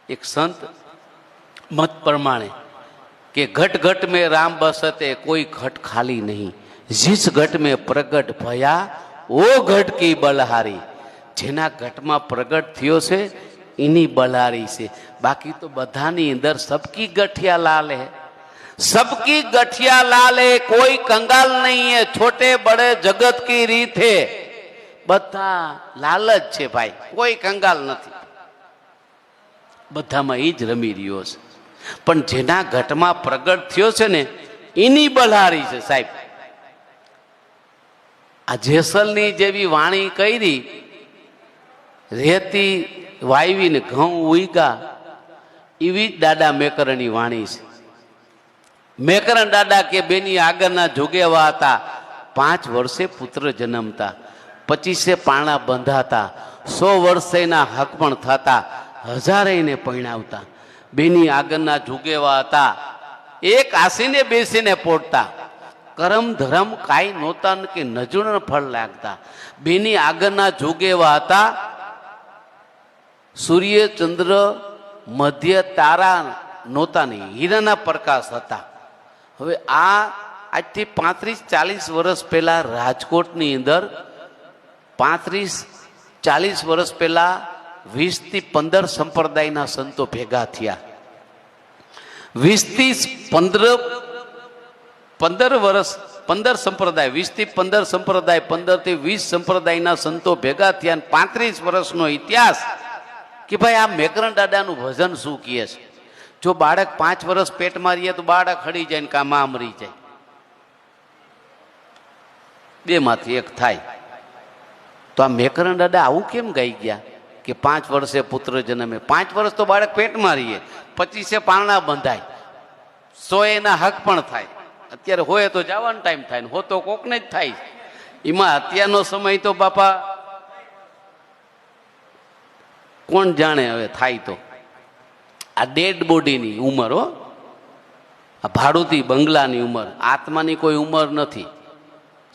एक संत मत प्रमाणे कि घट घट में राम बसते कोई घट खाली नहीं, जिस घट में प्रगट भया वो घट की बलहारी। जेना घट में प्रगट थयो से इनी बलहारी से। बाकी तो बधानी अंदर सबकी गठिया लाल है, सबकी गठिया लाल है, कोई कंगाल नहीं है। छोटे बड़े जगत की रीत है, बधा लालच छे भाई, कोई कंगाल नहीं। बधामां ई ज रमी रह्यो छे। पण जेना घटमां प्रगट थयो छे ने एनी बलहारी छे साहेब। आ जेसलनी जेवी वाणी करी, रेती वावी ने घઉં ઉગ્યા, એવી દાદા મેકરણની વાણી છે। મેકરણ દાદા કે બેની આગળના જોગેવા હતા, 5 વર્ષે પુત્ર જન્મતા, 25 પારણા બંધાતા, 100 વર્ષેના હક પણ થતા, 1000 ને પરણાવતા। બેની આગળના જોગેવા હતા, એક આસીને બેસીને પોટતા, કરમ ધરમ કાંઈ નહોતા કે નજુણ ફળ લાગતા। બેની આગળના જોગેવા હતા, सूर्य चंद्र मध्य तारा नोता नहीं, हीराना प्रकाश था। हवे आज थी 35-40 वर्ष पहला राजकोटनी अंदर 35-40 वर्ष पहला 20 થી 15 संप्रदायना संतो भेगा थिया। 20 થી 15 वर्ष 15 संप्रदाय, 20 થી 15 संप्रदाय, 15 થી 20 संप्रदायना संतो भेगा थिया। 35 वर्षनो इतिहास कि भाई आ मेकरण दादानु भजन शू कहे छे। जो बाळक 5 वर्ष पेट में रहे तो बाळक हड़ी जाए का मां मरी जाए, बे मांथी एक थाय। तो आ मेकरण दादा आवुं केम गाई गया कि 5 वर्षे पुत्र जन्मे? 5 वर्ष तो बाळक पेट में रहे, 25 पारણા બંધાય, 100 एना हक पण थाय। अत्यारे होय तो जवानो टाइम थाय, हो तो कोकने ज थाय। एमां अत्यारनो समय तो बापा कोण जाने हवे थाय। तो आ डेड बॉडी नी उमर हो, आ भाड़ूती बंगलानी उमर, आत्मानी कोई उमर नथी।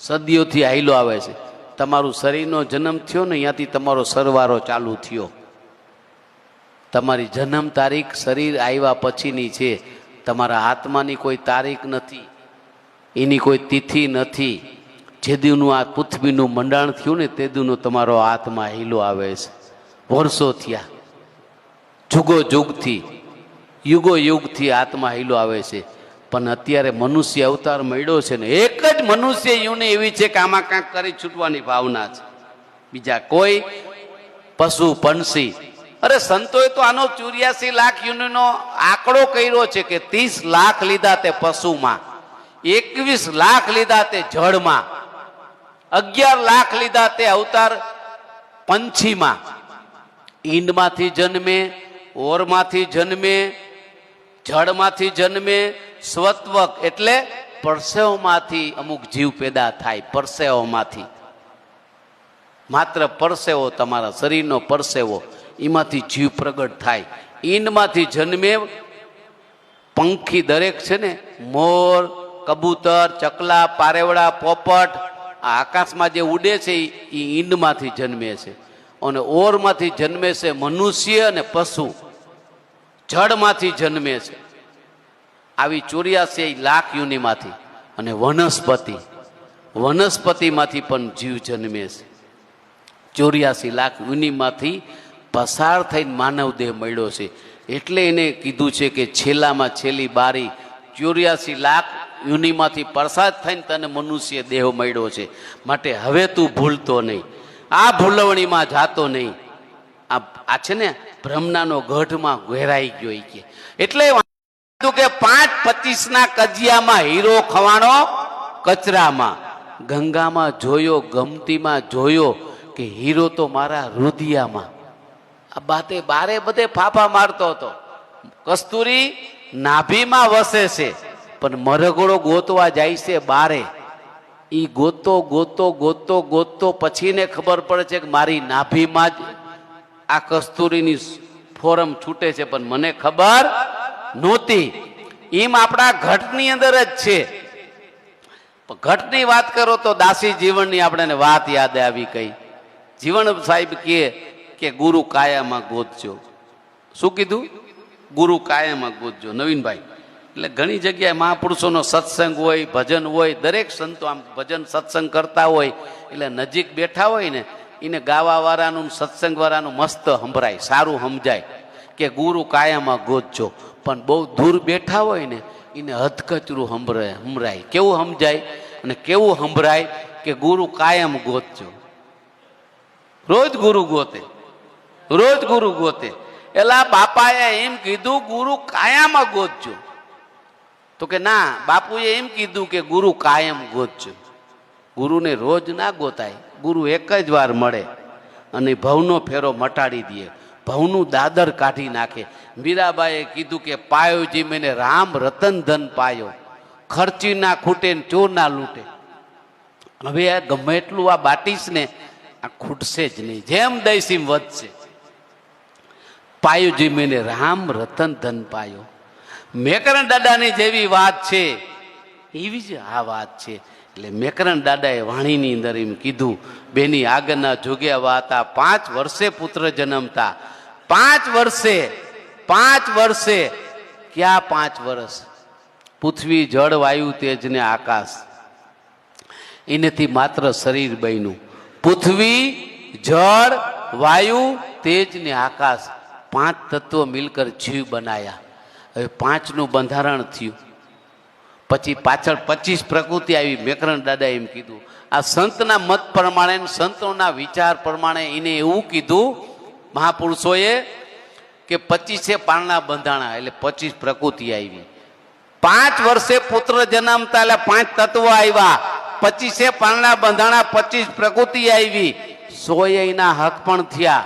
सदीओथी हायलो आवे छे। तमारू शरीरनो जन्म थयो ने यांथी तमारो सरवारो चालू थयो। तमारी जन्म तारीख शरीर आव्या पछीनी छे, तमारा आत्मानी कोई तारीख नथी, एनी कोई तिथि नथी। जे दीनु आ पृथ्वीनुं मंडाण थयुं ने ते दीनु तमारो आत्मा हायलो आवे छे। वर्षो थया, जुगो जुग थी, युगो युग थी आत्मा हीलो आवे छे। पण अत्यारे मनुष्य अवतार मळ्यो छे ने एक ज मनुष्य युने एवी छे के आमां कांक करी छूटवानी भावना छे, बीजा कोई पशु पंछी। अरे संतोए तो आनो 84 लाख युनिनो आंकड़ो कर्यो छे कि 30 लाख लीधा ते पशुमां, 21 लाख लीधा ते जळमां, 11 लाख लीधा ते अवतार पंछीमां। ईंड माथी जन्मे, ओर माथी जन्मे, जड़ माथी जन्मे, स्वत्वक एटले परसेव माथी अमुक जीव पैदा थाय। परसेव माथी मात्र परसेवो, तमारा शरीरनो परसेवो, एमांथी जीव प्रगट थाय। ईंड माथी जन्मे पंखी दरेक छे ने, मोर, कबूतर, चकला, पारेवड़ा, पोपट, आकाश में जे उड़े छे ई ईंड माथी जन्मे छे। और ओर माथी जन्मे से मनुष्य ने पशु, जड़ माथी जन्मे से। आवी 84 लाख युनि माथी, अने वनस्पति, वनस्पति माथी पण जीव जन्मे से। 84 लाख युनि माथी पसार थईने मानव देह मळ्यो छे। एटले एने कीधुं छे के छेल्लामां छेल्ली बारी 84 लाख युनि माथी पसार थईने तने मनुष्य देह मळ्यो छे। माटे हवे तू भूलतो नहीं, आ भूलवणी में जातो नहीं। आ छे ने ब्रह्मनानो गढ़ में घेराई गयो के एटले के 5-25 ना कजिया में हीरो खवाणो कचरा में। गंगा में जोयो, गमती में जोयो कि हीरो तो मारा रुधिया में। आ बाते बारे बधे फाफा मारतो हतो। कस्तूरी नाभी में वसे छे पण मरघोड़ो गोतवा जाय छे बारे। ई गोतो गोतो गोतो गोतो पछी ने खबर पड़े छे कि मारी नाभी में ज आ कस्तूरीनी फोरम छूटे छे, पण मने खबर नहोती। एम आपड़ा घटनी अंदर ज छे। घटनी वात करो तो दासी जीवननी आपणे वात याद आवी। कई जीवन साहेब कहे कि गुरु काया में गोतजो। શું કીધું? ગુરુ કાયમ ગોતજો. નવીનભાઈ, એટલે ઘણી જગ્યાએ મહાપુરુષોનો સત્સંગ હોય, ભજન હોય, દરેક સંતો આમ ભજન સત્સંગ કરતા હોય એટલે નજીક બેઠા હોય ને એને ગાવાવાળાનું સત્સંગવાળાનું મસ્ત સંભળાય, સારું સમજાય કે ગુરુ કાયમાં ગોતજો. પણ બહુ દૂર બેઠા હોય ને એને હદકચરું સંભળાય. કેવું સમજાય અને કેવું સંભળાય કે ગુરુ કાયમ ગોતજો. રોજ ગુરુ ગોતે, રોજ ગુરુ ગોતે. એલા બાપાએ એમ કીધું ગુરુ કાયમાં ગોતજો. તો કે ના, બાપુએ એમ કીધું કે ગુરુ કાયમ ગોતજો. ગુરુને રોજ ના ગોતાય. ગુરુ એક જ વાર મળે અને ભવનો ફેરો મટાડી દે, ભવનું દાદર કાઢી નાખે. મીરાબાઈએ કીધું કે પાયોજી મેને રામ રતન ધન પાયો, ખર્ચી ના ખૂટે ને ચોર ના લૂંટે. હવે આ ગમે એટલું આ બાટીશ ને આ ખૂટશે જ નહીં, જેમ દઈશીમ વધશે. પાયોજી મેને રામ રતન ધન પાયો. મેકરણ દાદાની જેવી વાત છે એવી જ આ વાત છે. એટલે મેકરણ દાદાએ વાણીની અંદર એમ કીધું, બેની આગળના જોગ્યા વાતા 5 વર્ષે પુત્ર જન્મતા. 5 વર્ષે, 5 વર્ષે, ક્યાં 5 વર્ષ? પૃથ્વી જળ વાયુ તેજ ને આકાશ, એનેથી માત્ર શરીર બન્યું. પૃથ્વી જળ વાયુ તેજ ને આકાશ, 5 તત્વો મિલકર જીવ બનાયા. હવે 5નું બંધારણ થયું. પછી પાછળ 25 પ્રકૃતિ આવી. મેકરણ દાદા એમ કીધું. આ સંતના મત પ્રમાણે, સંતોના વિચાર પ્રમાણે એને એવું કીધું મહાપુરુષોએ કે 25 પારણા બંધાણા એટલે 25 પ્રકૃતિ આવી. 5 વર્ષે પુત્ર જન્મતા એટલે 5 તત્વો આવ્યા. 25 પારણા બંધાણા, 25 પ્રકૃતિ આવી. 100 એના હક પણ થયા.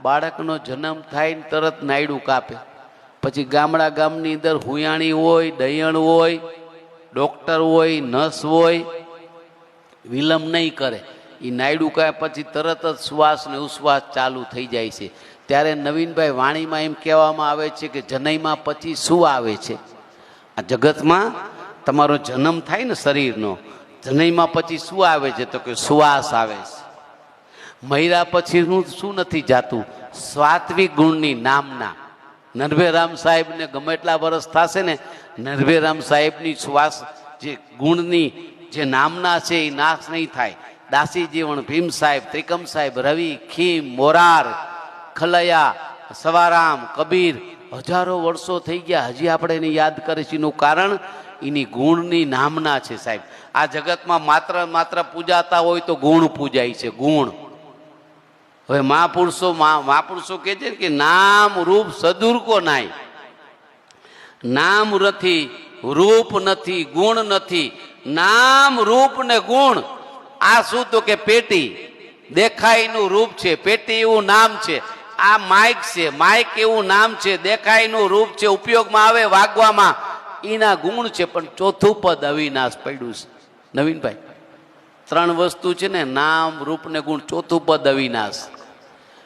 બાળકનો જન્મ થાય ને તરત નાયડું કાપે. પછી ગામડા ગામની અંદર હુયાણી હોય, દયણ હોય, ડોક્ટર હોય, નર્સ હોય, વિલંબ નહીં કરે. એ નાયડું કાપે પછી તરત જ શ્વાસ ને ઉશ્વાસ ચાલુ થઈ જાય છે. ત્યારે નવીનભાઈ વાણીમાં એમ કહેવામાં આવે છે કે જનૈમાં પછી શું આવે છે? આ જગતમાં તમારો જન્મ થાય ને શરીરનો, જનૈમાં પછી શું આવે છે? તો કે શ્વાસ આવે છે. મહિરા પછી શું નથી જાતું? સાત્વિક ગુણની નામના. નરભેરામ સાહેબને ગમે એટલા વર્ષ થશે ને, નરભેરામ સાહેબની શ્વાસ જે ગુણની જે નામના છે એ નાશ નહીં થાય. દાસી જીવણ, ભીમ સાહેબ, ત્રિકમ સાહેબ, રવિ, ખીમ, મોરાર, ખલૈયા, સવારામ, કબીર, હજારો વર્ષો થઈ ગયા, હજી આપણે એને યાદ કરીશું. એનું કારણ એની ગુણની નામના છે સાહેબ. આ જગતમાં માત્ર પૂજાતા હોય તો ગુણ પૂજાય છે, ગુણ. હવે મહાપુરુષો કહે છે કે નામ રૂપ સદુર કો નાય. નામ નથી, રૂપ નથી, ગુણ નથી. નામ રૂપ ને ગુણ આ શું? તો કે પેટી દેખાયનું રૂપ છે, પેટી એવું નામ છે. આ માઇક છે, માઇક એવું નામ છે, દેખાયનું રૂપ છે, ઉપયોગમાં આવે વાગવામાં, એના ગુણ છે. પણ ચોથું પદ અવિનાશ પડ્યું છે. નવીનભાઈ, 3 વસ્તુ છે ને, નામ રૂપ ને ગુણ. ચોથું પદ અવિનાશ.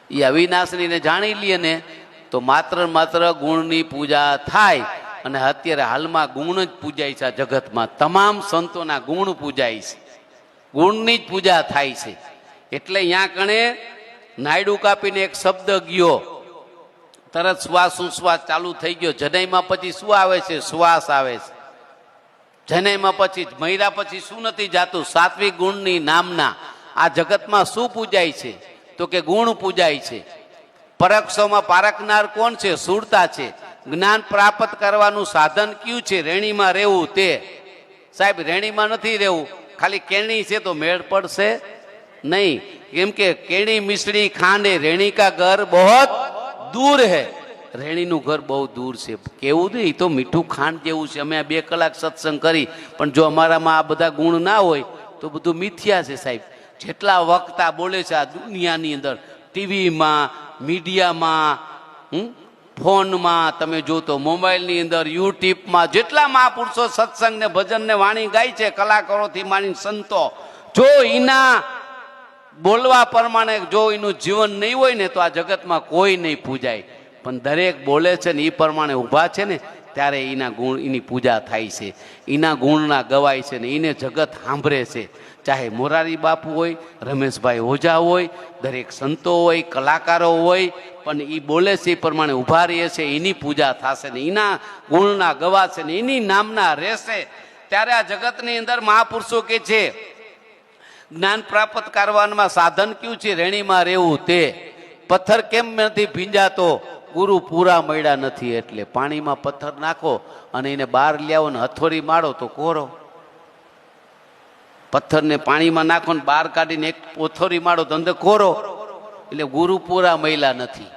એ અવિનાશને જાણી લઈએ ને તો માત્ર ગુણની પૂજા થાય. અને અત્યારે હાલમાં ગુણ જ પૂજાય છે આ જગતમાં. તમામ સંતોના ગુણ પૂજાય છે, ગુણની જ પૂજા થાય છે. એટલે અહીંયા કણે નાયડું કાપીને એક શબ્દ ગયો, તરત શ્વાસ ઉશ્વાસ ચાલુ થઈ ગયો. જનૈમાં પછી શું આવે છે? શ્વાસ આવે છે. જનૈમાં પછી મહિરા પછી શું નથી જાતું? સાત્વિક ગુણની નામના. આ જગતમાં શું પૂજાય છે? તો કે ગુણ પૂજાય છે. પરોક્ષોમાં પારખનાર કોણ છે? સુરતા છે. જ્ઞાન પ્રાપ્ત કરવાનું સાધન કયું છે? રેણીમાં રહેવું. તે સાહેબ રેણીમાં નથી રહેવું, ખાલી કેણી છે તો મેળ પડશે નહીં. કેમ કે કેણી મિશ્રી ખાંડે રેણી કા ઘર બહોત દૂર હૈ. રેણીનું ઘર બહુ દૂર છે. કેવું નહીં, તો મીઠું ખાંડ જેવું છે. અમે 2 કલાક સત્સંગ કરી, પણ જો અમારામાં આ બધા ગુણ ના હોય તો બધું મિથ્યા છે સાહેબ. જેટલા વક્તા બોલે છે આ દુનિયાની અંદર, ટીવીમાં, મીડિયામાં, ફોનમાં, તમે જો તો મોબાઈલની અંદર, યુટ્યુબમાં, જેટલા મહાપુરુષો સત્સંગ ને ભજન ને વાણી ગાય છે, કલાકારોથી માંડીને સંતો, જો એના બોલવા પ્રમાણે જો એનું જીવન નહીં હોય ને તો આ જગતમાં કોઈ નહીં પૂજાય. પણ દરેક બોલે છે ને એ પ્રમાણે ઊભા છે ને ત્યારે એના ગુણ એની પૂજા થાય છે, એના ગુણના ગવાય છે ને એને જગત સાંભળે છે. ચાહે મોરારી બાપુ હોય, રમેશભાઈ ઓઝા હોય, દરેક સંતો હોય, કલાકારો હોય, પણ એ બોલે છે એ પ્રમાણે ઊભા રહે છે, એની પૂજા થશે ને એના ગુણના ગવાશે ને એની નામના રહેશે. ત્યારે આ જગતની અંદર મહાપુરુષો કે છે જ્ઞાન પ્રાપ્ત કરવાના સાધન કયું છે? રેણીમાં રહેવું. તે પથ્થર કેમ નથી ભીંજાતો? ગુરુ પૂરા મળ્યા નથી. એટલે પાણીમાં પથ્થર નાખો અને એને બહાર લ્યાવો ને હથોડી મારો તો કોરો. પથ્થરને પાણીમાં નાખો ને બહાર કાઢીને એક પોથોરી મારો તો અંદર કોરો. એટલે ગુરુ પૂરા મળ્યા નથી.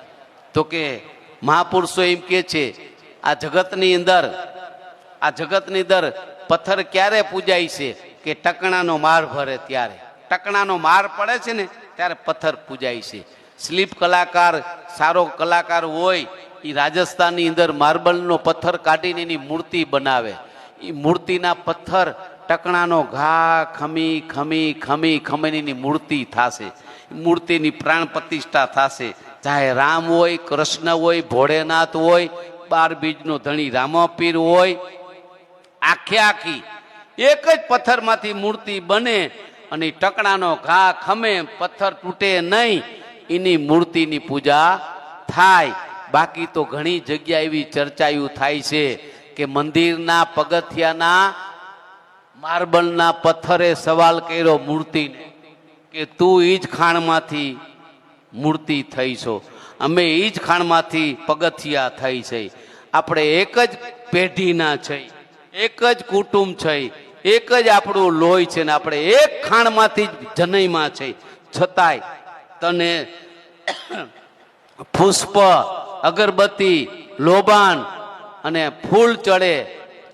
તો કે મહાપુરુષો એમ કે છે આ જગતની અંદર પથ્થર ક્યારે પૂજાય છે? કે ટકણાનો માર ભરે ત્યારે. ટકણાનો માર પડે છે ને ત્યારે પથ્થર પૂજાય છે. સ્લીપ કલાકાર, સારો કલાકાર હોય એ રાજસ્થાનની અંદર માર્બલનો પથ્થર કાઢીને એની મૂર્તિ બનાવે. એ મૂર્તિના પથ્થર ટકણાનો ઘા ખમી ખમી ખમી ખમીની મૂર્તિ થશે. મૂર્તિની પ્રાણ પ્રતિષ્ઠા થશે. ચાહે રામ હોય, કૃષ્ણ હોય, ભોળેનાથ હોય, 12 બીજનો ધણી રામાપીર હોય, આખી એક જ પથ્થરમાંથી મૂર્તિ બને અને ટકણાનો ઘા ખમે, પથ્થર તૂટે નહીં, એની મૂર્તિની પૂજા થાય. બાકી તો ઘણી જગ્યા એવી ચર્ચાયું થાય છે કે મંદિરના પગથિયાના માર્બલના પથ્થરે સવાલ કર્યો મૂર્તિને કે તું એ જ ખાણમાંથી મૂર્તિ થઈ છો, અમે એ જ ખાણમાંથી પગથિયા થઈ છે. આપણે એક જ પેઢીના છે, એક જ કુટુંબ છે, એક જ આપણું લોહી છે ને આપણે એક ખાણમાંથી જનઈમાં છે. છતાંય તને પુષ્પ, અગરબત્તી, લોબાન અને ફૂલ ચડે,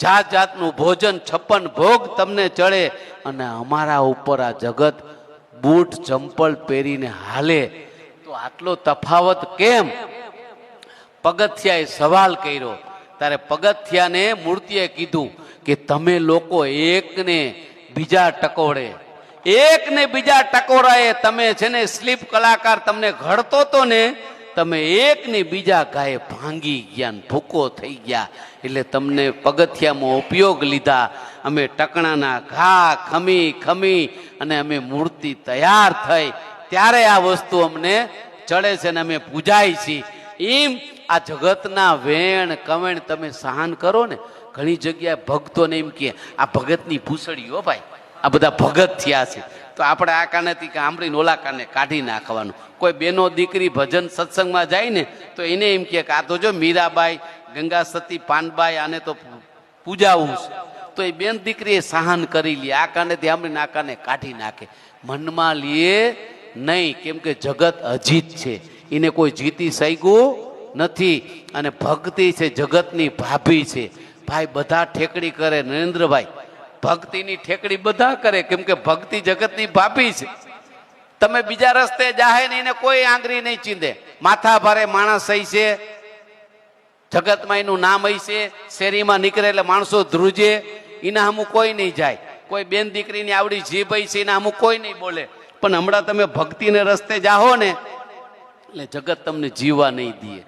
જાત જાતનું ભોજન, 56 ભોગ તમને ચડે, અને અમારા ઉપર આ જગત બૂટ ચંપલ પહેરીને હાલે. તો આટલો તફાવત કેમ? પગથિયાએ સવાલ કર્યો. ત્યારે પગથિયાને મૂર્તિએ કીધું કે તમે લોકો એકને બીજા ટકોરે, એકને બીજા ટકોરાએ તમે છે ને સ્લીપ કલાકાર તમને ઘડતો તો ને, તમે એકને બીજા ગાયે ભાંગી ગયા ને ભૂકો થઈ ગયા. એટલે તમને પગથિયામાં ઉપયોગ લીધા. અમે ટકણાના ઘા ખમી ખમી અને અમે મૂર્તિ તૈયાર થઈ ત્યારે આ વસ્તુ અમને ચડે છે ને અમે પૂજાય છીએ. એમ આ જગતના વેણ કવેણ તમે સહન કરો ને. ઘણી જગ્યાએ ભક્તોને એમ કે આ ભગતની ભૂસડીઓ ભાઈ, આ બધા ભગત થયા છે, તો આપણે આ કાનેથી આંબળીને ઓલા કાને કાઢી નાખવાનું. કોઈ બેનો દીકરી ભજન સત્સંગમાં જાય ને તો એને એમ કે આ તો જો મીરાબાઈ, ગંગા સતી, પાનબાઈ, આને તો પૂજાવું છે. તો એ બેન દીકરી એ સહન કરી લે, આ કાનેથી આંબળીને આ કાને કાઢી નાખે. મનમાં લે નહીં, કેમ કે જગત અજીત છે, એને કોઈ જીતી શક્યું નથી. અને ભક્તિ છે જગતની ભાભી છે. ભાઈ બધા ઠેકડી કરે, નરેન્દ્રભાઈ ભક્તિની ઠેકડી બધા કરે, કેમ કે ભક્તિ જગતની ભાભી છે. તમે બીજા રસ્તે જાહે ને એને કોઈ આંગળી નહીં ચીંધે. માથા ભારે માણસ હઈ છે, જગતમાં એનું નામ હઈ છે, શેરીમાં નીકળે એટલે માણસો ધ્રુજે, એના હમું કોઈ નહીં જાય. કોઈ બેન દીકરીની આવડી જીભ હઈ છે એના હમું કોઈ નહીં બોલે. પણ હમણાં તમે ભક્તિને રસ્તે જાહો ને એટલે જગત તમને જીવવા નહીં દે,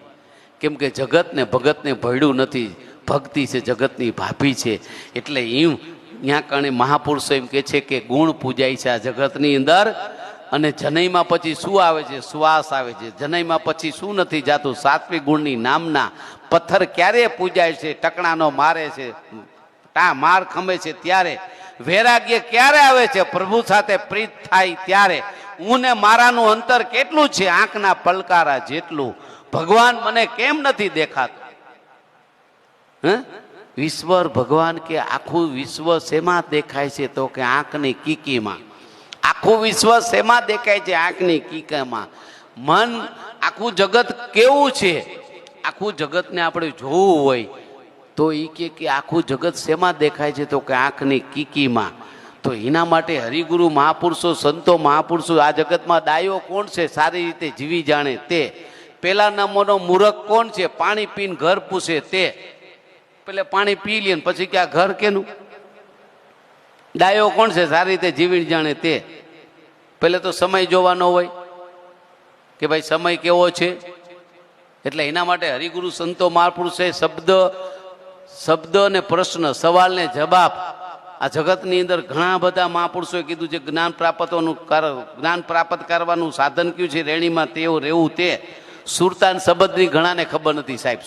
કેમ કે જગતને ભગતને ભયડું નથી. ભક્તિ છે જગતની ભાભી છે. એટલે એમ ત્યાં કણે મહાપુરુષો એમ કે છે કે ગુણ પૂજાય છે આ જગતની અંદર. અને જનઈમાં પછી શું આવે છે? શ્વાસ આવે છે. જનઈમાં પછી શું નથી જાતું? સાત્વિક ગુણની નામના. પથ્થર ક્યારે પૂજાય છે? ટકણાનો મારે છે, માર ખમે છે ત્યારે. વૈરાગ્ય ક્યારે આવે છે? પ્રભુ સાથે પ્રીત થાય ત્યારે. હું ને મારાનું અંતર કેટલું છે? આંખના પલકારા જેટલું. ભગવાન મને કેમ નથી દેખાતું? ઈશ્વર ભગવાન કે આખું વિશ્વ શેમાં દેખાય છે? તો કે આંખની કીકીમાં. આખું વિશ્વ શેમાં દેખાય છે? આંખની કીકીમાં. મન, આખું જગત કેવું છે? આખું જગતને આપણે જોવું હોય તો એ કે આખું જગત શેમાં દેખાય છે? તો કે આંખની કીકીમાં. તો એના માટે હરિગુરુ મહાપુરુષો, સંતો મહાપુરુષો, આ જગતમાં ડાયો કોણ છે? સારી રીતે જીવી જાણે તે. પેલા નંબરનો મૂર્ખ કોણ છે? પાણી પીને ઘર પૂછે તે. પેલે પાણી પી લે પછી કે આ ઘર કેનું? ડાયો કોણ છે? સારી રીતે જીવી જાણે તે. પેલે તો સમય જોવાનો હોય કે ભાઈ સમય કેવો છે, એટલે એના માટે હરિગુરુ સંતો મહાપુરુષે શબ્દ અને પ્રશ્ન, સવાલ ને જવાબ, આ જગતની અંદર ઘણા બધા મહાપુરુષોએ કીધું છે જ્ઞાન પ્રાપ્ત કરવાનું સાધન કયું છે રેણીમાં તેઓ રહેવું તે. સુરતાન શબ્દની ઘણાને ખબર નથી સાહેબ.